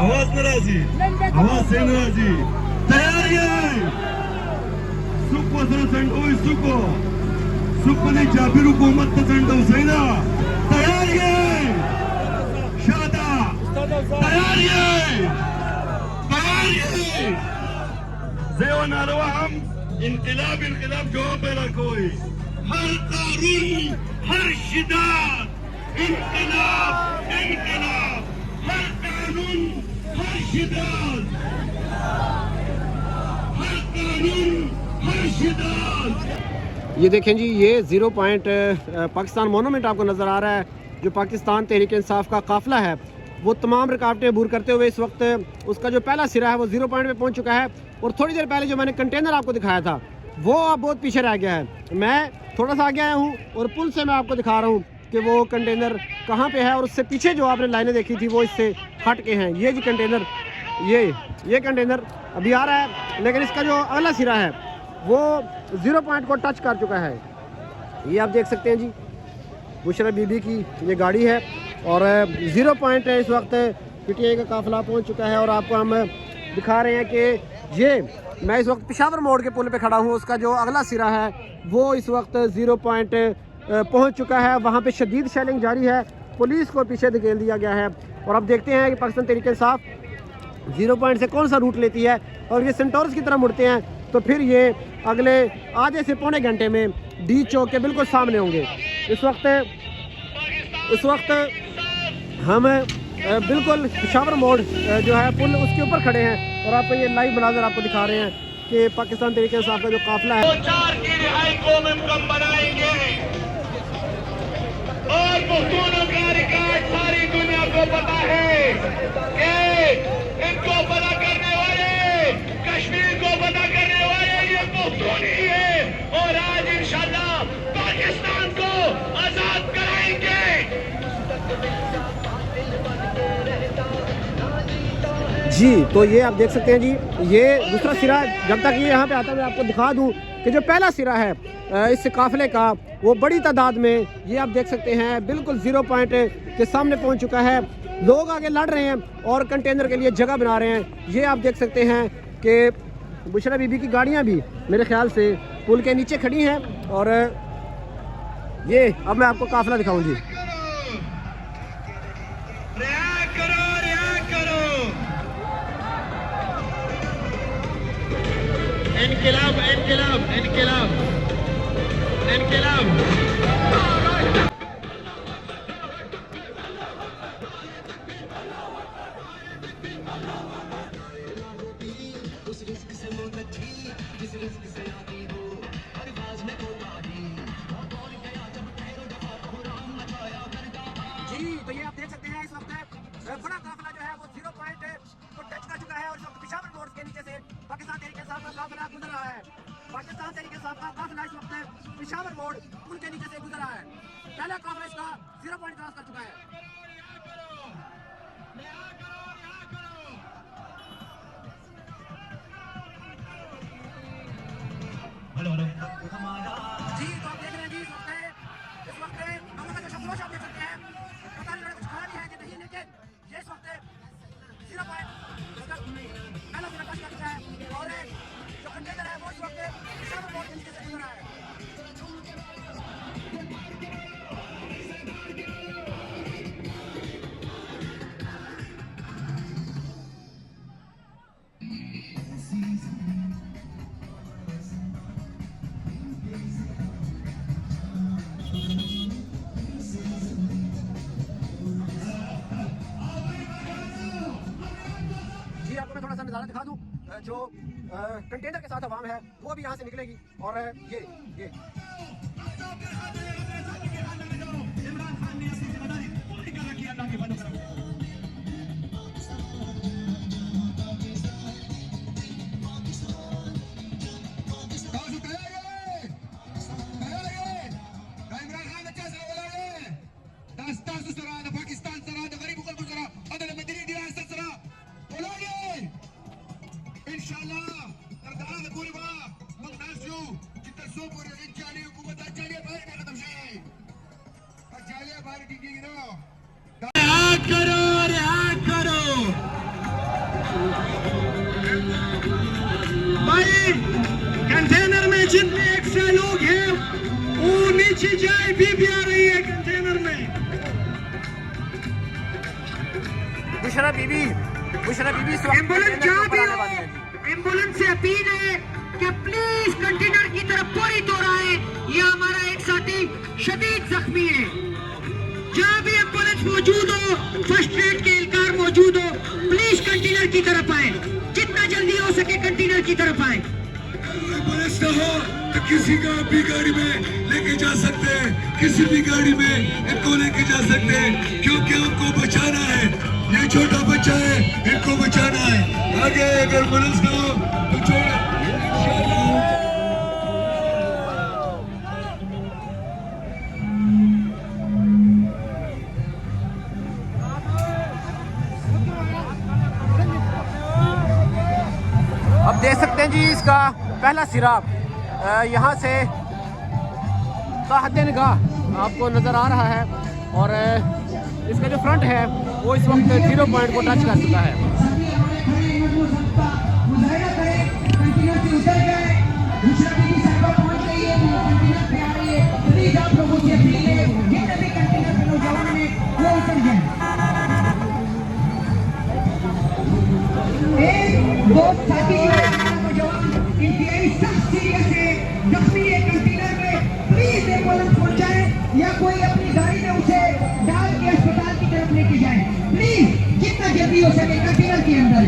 आवाज नाराजी, आवाज से नाराजी. तयारी आहे. सुख वसना संडोई सुको. सुकने जाबिर हुकूमत संडो सैना. तयारी आहे. शादा. तयारी आहे. तयारी आहे. जेवन आरवा हम इनकलाब इनकलाब जवाब मेरा कोई. हर कानून, हर शिद्दत, इनकलाब, इनकलाब. हर कानून, हर शिद्दत, हर कानून, हर शिद्दत. ये देखें जी, ये 0 पॉइंट पाकिस्तान मोनूमेंट आपको नज़र आ रहा है, जो पाकिस्तान तहरीक इंसाफ का काफिला है वो तमाम रुकावटें अबूर करते हुए इस वक्त उसका जो पहला सिरा है वो 0 पॉइंट पे पहुंच चुका है. और थोड़ी देर पहले जो मैंने कंटेनर आपको दिखाया था वो अब बहुत पीछे रह गया है. मैं थोड़ा सा आगे आया हूँ और पुल से मैं आपको दिखा रहा हूँ कि वो कंटेनर कहाँ पे है. और उससे पीछे जो आपने लाइनें देखी थी वो इससे हट के हैं. ये जी कंटेनर, ये कंटेनर अभी आ रहा है, लेकिन इसका जो अगला सिरा है वो 0 पॉइंट को टच कर चुका है. ये आप देख सकते हैं जी, बुशरा बीबी की ये गाड़ी है और 0 पॉइंट इस वक्त पीटीआई का काफिला पहुंच चुका है. और आपको हम दिखा रहे हैं कि ये मैं इस वक्त पेशावर मोड़ के पुल पे खड़ा हूँ. उसका जो अगला सिरा है वो इस वक्त 0 पॉइंट पहुंच चुका है. वहाँ पे शदीद शेलिंग जारी है, पुलिस को पीछे धकेल दिया गया है. और अब देखते हैं कि पाकिस्तान तहरीक इंसाफ 0 पॉइंट से कौन सा रूट लेती है. और ये सेंटोरस की तरफ मुड़ते हैं तो फिर ये अगले आधे से पौने घंटे में डी चौक के बिल्कुल सामने होंगे. इस वक्त हम बिल्कुल पेशावर मोड़ जो है पुल उसके ऊपर खड़े हैं और आपको ये लाइव मनाज़र आपको दिखा रहे हैं कि पाकिस्तान तहरीक इंसाफ का जो काफिला है 4 की रिहाई को मुमकिन बनाएंगे. और पुख्तूनों का रिकॉर्ड सारी दुनिया को पता है कि इनको पता करने वाले, कश्मीर को पता करने वाले ये पुख्तून ही है. और आज इंशाल्लाह पाकिस्तान को आजाद कराएंगे. जी. तो ये आप देख सकते हैं जी, ये दूसरा सिरा जब तक ये यहाँ पे आता है मैं आपको दिखा दूँ कि जो पहला सिरा है इस काफिले का वो बड़ी तादाद में ये आप देख सकते हैं बिल्कुल 0 पॉइंट के सामने पहुँच चुका है. लोग आगे लड़ रहे हैं और कंटेनर के लिए जगह बना रहे हैं. ये आप देख सकते हैं कि बुशरा बीबी की गाड़ियाँ भी मेरे ख्याल से पुल के नीचे खड़ी हैं. और ये अब मैं आपको काफिला दिखाऊँ जी. इनकलाब, इनकलाब, इनकलाब, इनकलाब. जी. तो ये आप देख सकते हैं इस वक्त बड़ा काफिला जो है वो 0 पॉइंट को टच कर चुका है और इस वक्त पेशावर मोड़ के नीचे से पाकिस्तान तहरीक इंसाफ का काफिला गुजर रहा है. पाकिस्तान तहरीक इंसाफ का काफिला इस वक्त पेशावर मोड़ पुल के नीचे से गुजर रहा है. पहला काफिला इसका 0 पॉइंट क्रॉस कर चुका है. जी. तो आप देख रहे हैं जी इस वक्त हम लोग का जो शब्दोश आप देख सकते हैं, पता नहीं कुछ खा है कि नहीं, लेकिन ये इस वक्त 0 पॉइंट इसका पहला सिरा टच कर चुका है. और जो कंटेनर है वो इस वक्त पेशावर मोड़ के नीचे से गुजर रहा है. आपको मैं थोड़ा सा नज़ारा दिखा दूं. जो कंटेनर के साथ आवाम है वो भी यहाँ से निकलेगी. और ये करो वीआईपी आ रही है कंटेनर में। बुशरा बीबी इस वक्त एम्बुलेंस कंटेनर के जहाँ ऊपर भी आने हो, वाली है जी। एम्बुलेंस से अपील है कि प्लीज कंटेनर की तरफ पूरी तौर आए। यह हमारा एक साथी शदीद जख्मी है। जहाँ भी एम्बुलेंस मौजूद हो, फर्स्ट एड के एहलकार मौजूद हो, प्लीज कंटेनर की तरफ आए। जितना जल्दी हो सके कंटेनर की तरफ आए। एम्बुलेंस न हो तो किसी का भी गाड़ी में लेके जा सकते हैं, किसी भी गाड़ी में इनको लेके जा सकते हैं, क्योंकि उनको बचाना है। ये छोटा बच्चा है, इनको बचाना है। आगे अगर एम्बुलेंस न हो तो छोड़ अब देख सकते हैं जी इसका पहला सिरा यहाँ से हद निगाह आपको नज़र आ रहा है और इसका जो फ्रंट है वो इस वक्त 0 पॉइंट को टच कर चुका है। या कोई अपनी गाड़ी में उसे डाल के अस्पताल की तरफ लेके जाए। प्लीज जितना जल्दी हो सके कंटेनर के अंदर।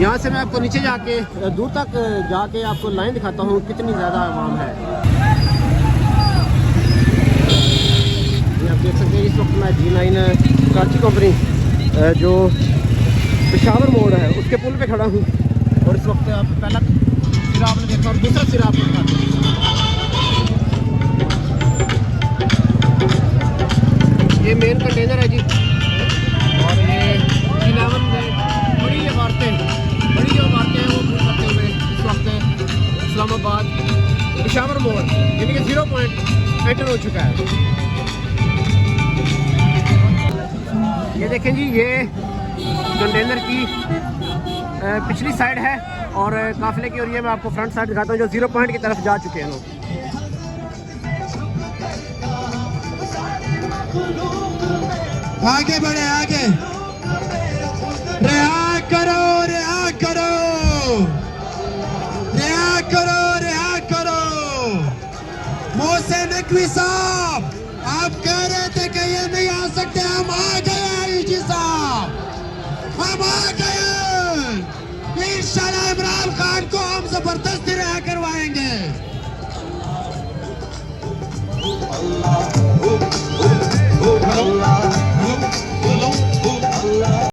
यहाँ से मैं आपको नीचे जाके दूर तक जाके आपको लाइन दिखाता हूँ कितनी ज़्यादा आवाम है। ये आप देख सकते हैं इस वक्त मैं G9 कराची कंपनी जो पेशावर मोड़ है उसके पुल पे खड़ा हूँ और इस वक्त आप पहला सिरा आपने देखा और दूसरा सिरा आपको दिखाते हैं। ये मेन कंटेनर है जी और ये G11 में बड़ी इमारतें हैं वो पूरी करते हुए इस वक्त इस्लामाबाद पेशावर मोड़ यानी कि 0 पॉइंट एंटर हो चुका है। ये देखें जी ये कंटेनर की पिछली साइड है और काफिले की, और ये मैं आपको फ्रंट साइड दिखाता हूँ जो 0 पॉइंट की तरफ जा चुके हैं लोग। आगे बढ़े, आगे रिहा करो, रिहा करो, रिहा करो, रिहा करो। मोहसिन नकवी साहब आप कह रहे थे कि ये नहीं आ सकते, हम आ गए आईजी साहब, हम आ गए। इंशाल्लाह इमरान खान को हम जबरदस्ती रिहा करवाएंगे।